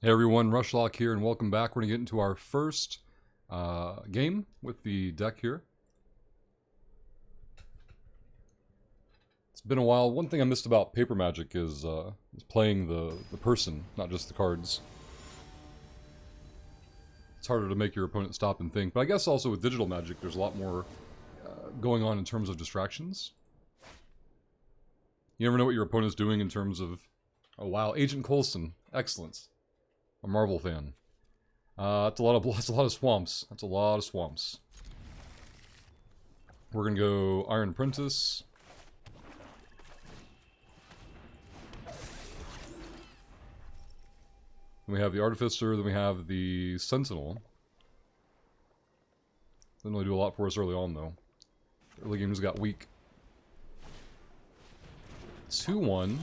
Hey everyone, Rushlock here, and welcome back. We're going to get into our first game with the deck here. It's been a while. One thing I missed about Paper Magic is playing the person, not just the cards. It's harder to make your opponent stop and think, but I guess also with Digital Magic there's a lot more going on in terms of distractions. You never know what your opponent's doing in terms of... Oh wow, Agent Coulson. Excellent. A Marvel fan. That's a lot of swamps. That's a lot of swamps. We're gonna go Iron Apprentice. Then we have the Artificer, then we have the Sentinel. Didn't really do a lot for us early on though. Early game just got weak. 2-1.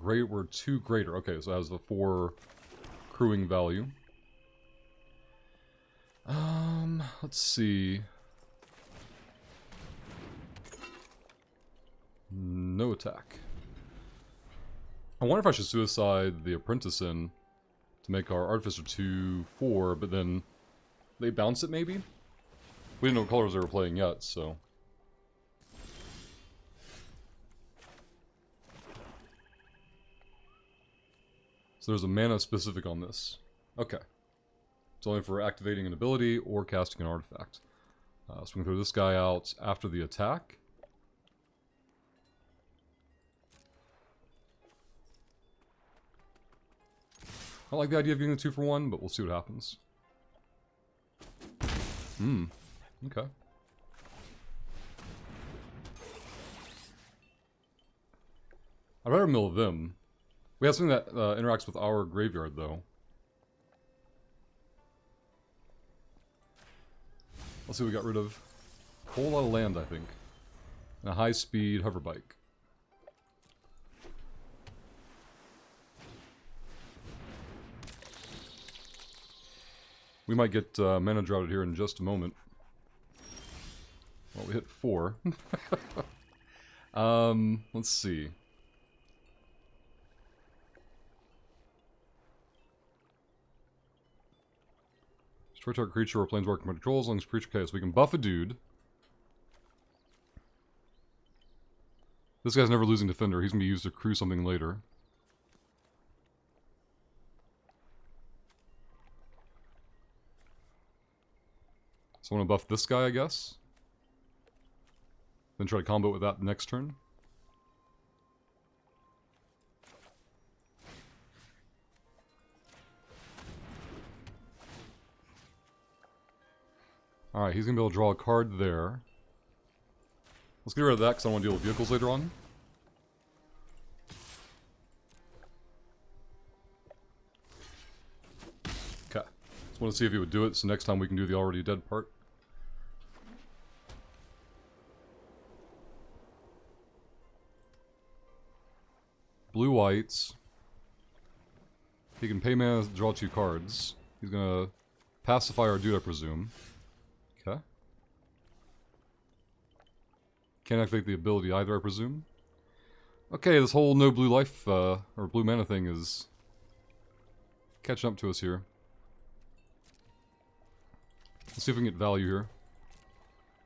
We're 2 greater. Okay, so it has the 4 crewing value. Let's see. No attack. I wonder if I should suicide the Apprentice in to make our Artificer 2-4, but then they bounce it maybe? We didn't know what colors they were playing yet, so... So there's a mana specific on this. Okay. It's only for activating an ability or casting an artifact. So we can throw this guy out after the attack. I like the idea of getting a 2-for-1, but we'll see what happens. Okay. I'd rather mill them. We have something that interacts with our graveyard, though. Let's see what we got rid of. A whole lot of land, I think. And a high-speed hover bike. We might get mana droughted here in just a moment. Well, we hit 4. Let's see. Destroy target creature or planeswalker control as long as creature... Okay, so we can buff a dude. This guy's never losing defender. He's going to be used to crew something later. So I want to buff this guy, I guess. Then try to combo it with that next turn. Alright, he's going to be able to draw a card there. Let's get rid of that because I want to deal with vehicles later on. Okay. Just want to see if he would do it, so next time we can do the already dead part. Blue whites. He can pay mana to draw 2 cards. He's going to pacify our dude, I presume. Okay. Can't activate the ability either, I presume. Okay, this whole no blue life, or blue mana thing is catching up to us here. Let's see if we can get value here.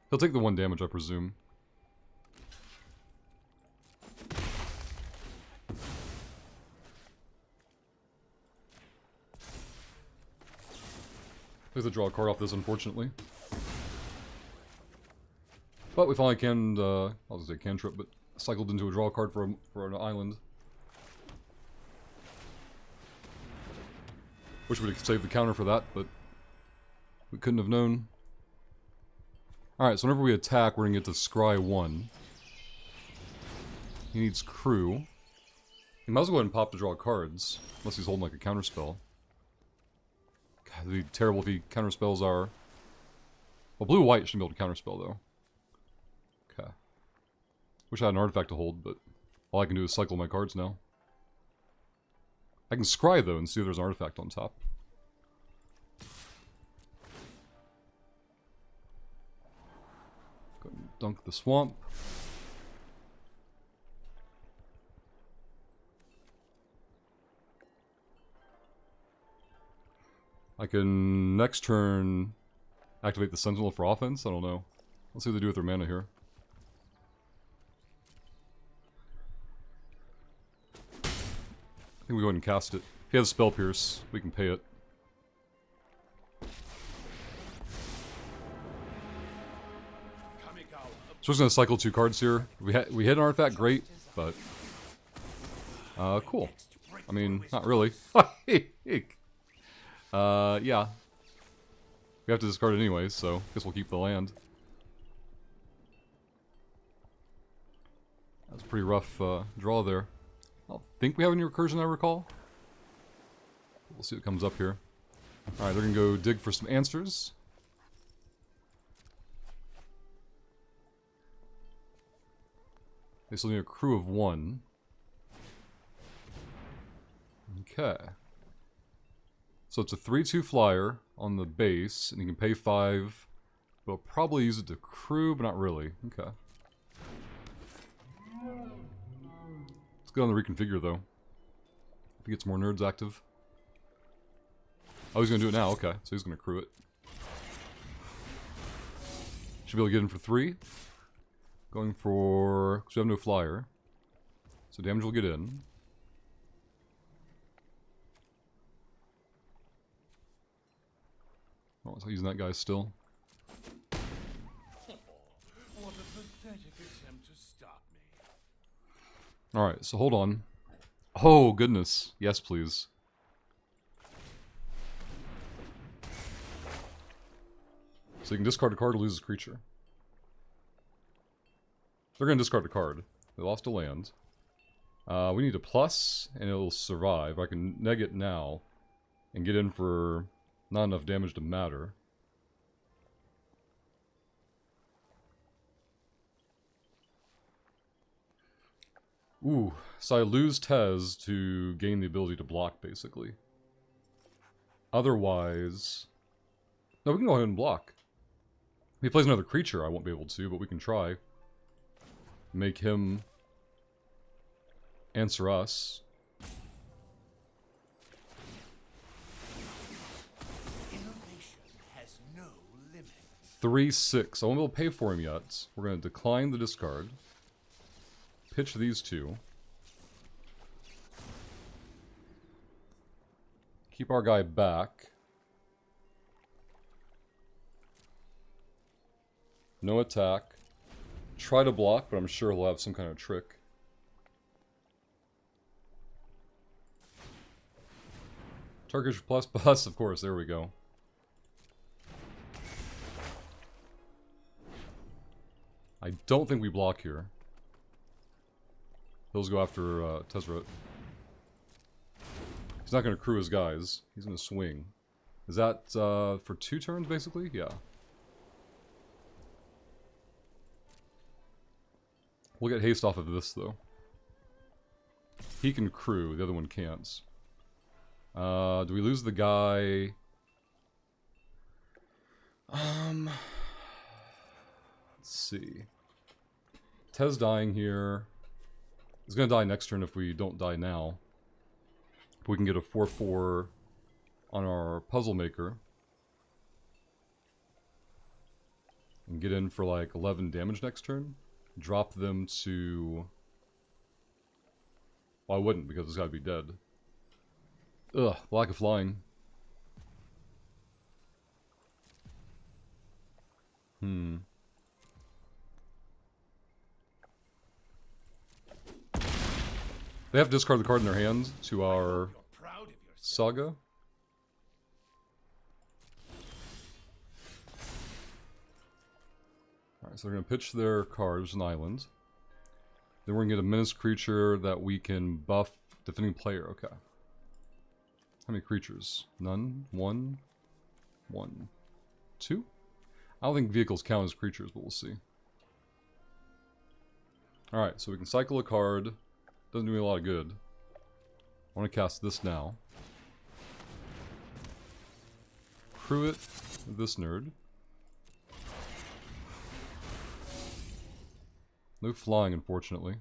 He'll take the 1 damage, I presume. We have to draw a card off this, unfortunately. But we finally canned, I'll just say cantrip, but cycled into a draw card for an island. Wish we'd saved the counter for that, but we couldn't have known. Alright, so whenever we attack, we're going to get to scry 1. He needs crew. He might as well go ahead and pop to draw cards, unless he's holding like a counterspell. God, it'd be terrible if he counterspells our... Well, blue-white shouldn't be able to counterspell, though. Okay. Wish I had an artifact to hold, but all I can do is cycle my cards now. I can scry, though, and see if there's an artifact on top. Go ahead and dunk the swamp. I can next turn activate the Sentinel for offense. I don't know. Let's see what they do with their mana here. I think we go ahead and cast it. If he has Spell Pierce, we can pay it. So we're just gonna cycle 2 cards here. We hit an artifact, great, but cool. I mean, not really. Yeah. We have to discard it anyway, so I guess we'll keep the land. That was a pretty rough draw there. I don't think we have any recursion, I recall. We'll see what comes up here. Alright, they're gonna go dig for some answers. They still need a crew of 1. Okay. So it's a 3/2 flyer on the base, and you can pay 5. We'll probably use it to crew, but not really. Okay. Let's go on the reconfigure, though. If he gets more nerds active. Oh, he's going to do it now. Okay, so he's going to crew it. Should be able to get in for 3. Going for... because we have no flyer. So damage will get in. Oh, it's using that guy still. What a pathetic attempt to stop me. Alright, so hold on. Oh, goodness. Yes, please. So you can discard a card to lose a creature. They're going to discard a card. They lost a land. We need a plus, and it'll survive. I can neg it now and get in for not enough damage to matter. Ooh, so I lose Tez to gain the ability to block, basically. Otherwise... no, we can go ahead and block. If he plays another creature, I won't be able to, but we can try. Make him answer us. Innovation has no limit. 3/6. I won't be able to pay for him yet. We're going to decline the discard. Pitch these 2. Keep our guy back. No attack. Try to block, but I'm sure he'll have some kind of trick. Turkish plus, of course, there we go. I don't think we block here. He'll go after Tezzeret. He's not going to crew his guys. He's going to swing. Is that for 2 turns, basically? Yeah. We'll get haste off of this, though. He can crew, the other one can't. Do we lose the guy? Let's see. Tez dying here. He's gonna die next turn if we don't die now. We can get a 4/4 on our Puzzle Maker. And get in for like 11 damage next turn. Drop them to... well, I wouldn't, because it's gotta be dead. Ugh, lack of flying. They have to discard the card in their hand to our Saga. Alright, so they're going to pitch their card, which is an island. Then we're going to get a menace creature that we can buff defending player. Okay. How many creatures? None? 1? 1. 2? I don't think vehicles count as creatures, but we'll see. Alright, so we can cycle a card. Doesn't do me a lot of good. I want to cast this now. Crew it with this nerd. No flying, unfortunately.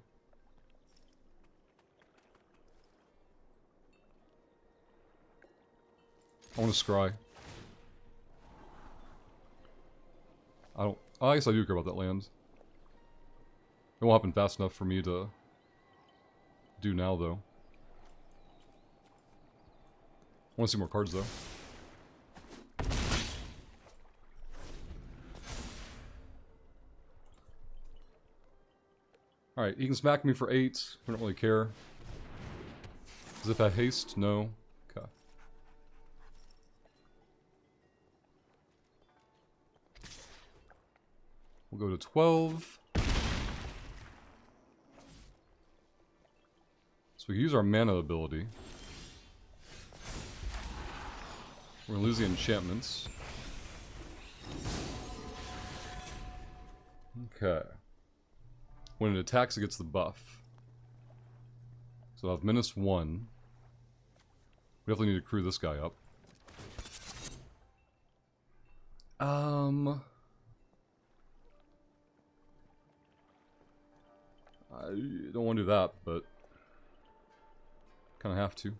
I want to scry. I don't... I guess I do care about that land. It won't happen fast enough for me to do now, though. I want to see more cards, though. Alright, he can smack me for 8. I don't really care. Does it have haste? No. Okay. We'll go to 12. So we can use our mana ability. We're gonna lose the enchantments. Okay. When it attacks, it gets the buff. So I'll have -1. We definitely need to crew this guy up. I don't want to do that, but kind of have to.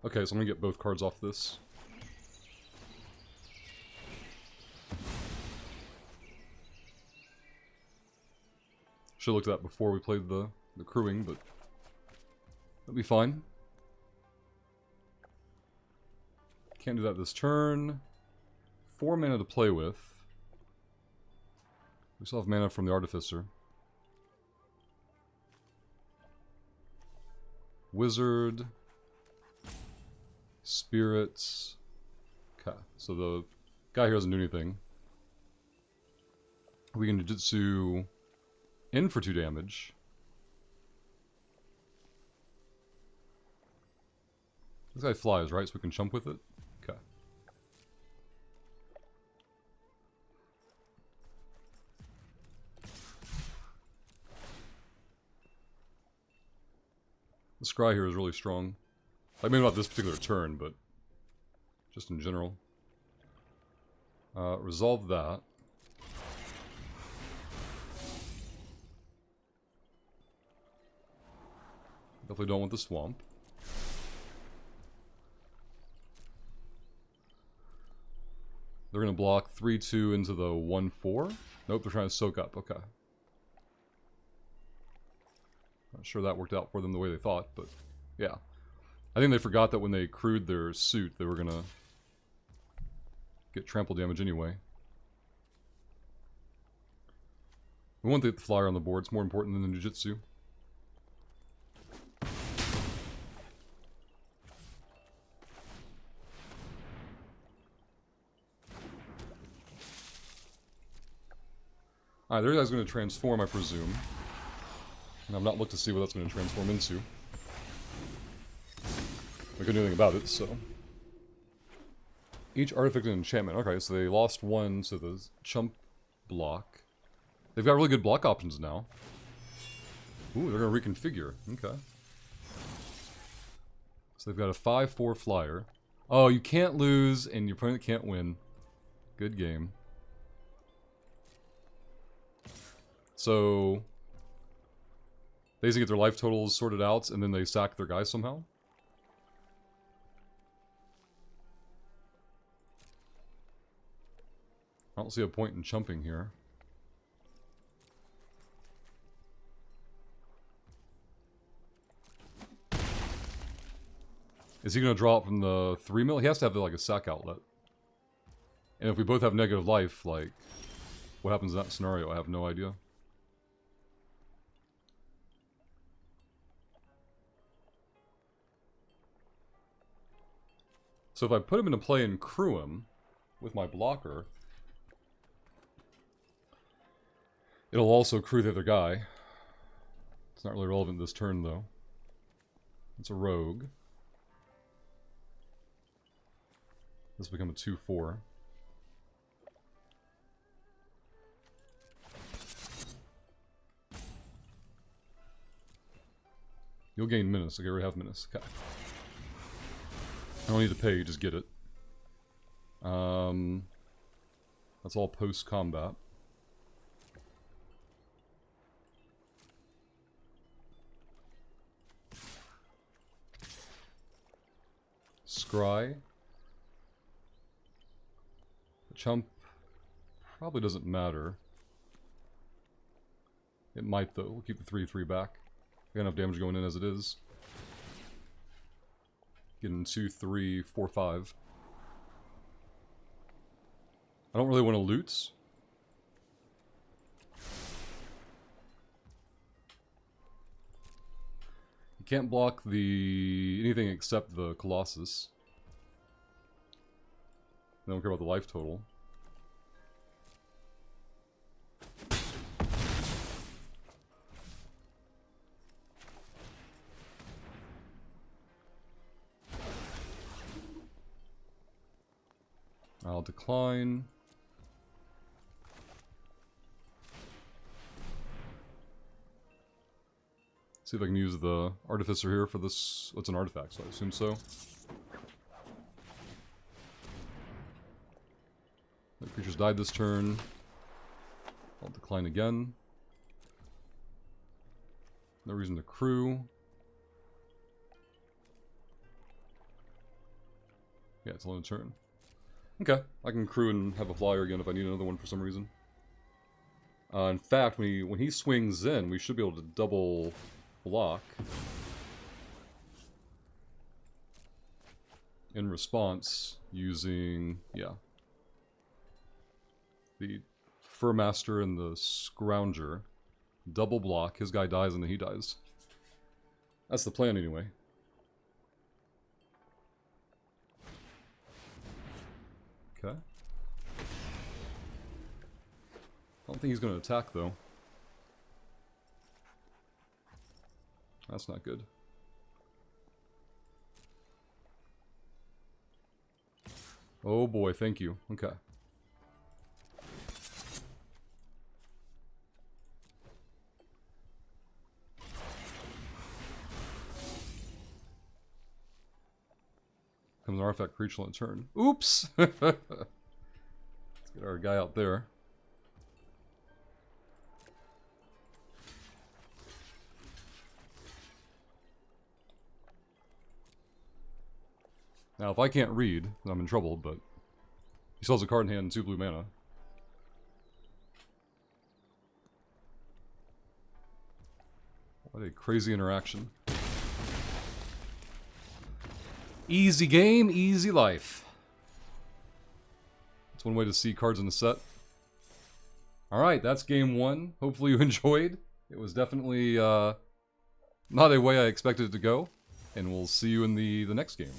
Okay, so I'm gonna get both cards off this. Should have looked at that before we played the crewing, but that'll be fine. Can't do that this turn. 4 mana to play with. We still have mana from the Artificer. Wizard. Spirits. Okay, so the guy here doesn't do anything. We can Jujutsu in for 2 damage. This guy flies, right? So we can jump with it? Okay. The scry here is really strong. Like, maybe not this particular turn, but just in general. Resolve that. Definitely don't want the swamp. They're going to block 3-2 into the 1-4. Nope, they're trying to soak up. Okay. Not sure that worked out for them the way they thought, but yeah. I think they forgot that when they crewed their suit, they were going to get trample damage anyway. We want the flyer on the board. It's more important than the Jujutsu. Alright, their guy's going to transform, I presume. And I've not looked to see what that's going to transform into. We couldn't do anything about it, so. Each artifact and enchantment. Okay, so they lost 1 to the chump block. They've got really good block options now. Ooh, they're going to reconfigure. Okay. So they've got a 5-4 flyer. Oh, you can't lose, and your opponent can't win. Good game. So they usually get their life totals sorted out, and then they sack their guys somehow. I don't see a point in chumping here. Is he going to draw it from the 3 mil? He has to have like a sack outlet. And if we both have negative life, like, what happens in that scenario? I have no idea. So if I put him into play and crew him with my blocker, it'll also crew the other guy. It's not really relevant this turn, though. It's a rogue. This will become a 2-4. You'll gain menace. Okay, we have menace. Okay. I don't need to pay, you just get it. That's all post-combat. Scry. The chump probably doesn't matter. It might though. We'll keep the 3/3 back. We got enough damage going in as it is. Getting 2, 3, 4, 5. I don't really want to loot. You can't block anything except the Colossus. I don't care about the life total. I'll decline. See if I can use the Artificer here for this. It's an artifact, so I assume so. The creatures died this turn. I'll decline again. No reason to crew. Yeah, it's only a turn. Okay, I can crew and have a flyer again if I need another one for some reason. In fact, when he swings in, we should be able to double block in response using, yeah, the Furmaster and the Scrounger. Double block, his guy dies and then he dies. That's the plan anyway. Okay. I don't think he's going to attack though. That's not good. Oh boy, thank you. Okay. Comes an artifact creature on turn. Oops! Let's get our guy out there. Now, if I can't read, then I'm in trouble, but he still has a card in hand and 2 blue mana. What a crazy interaction. Easy game, easy life. That's one way to see cards in the set. Alright, that's game 1. Hopefully you enjoyed. It was definitely not a way I expected it to go. And we'll see you in the next game.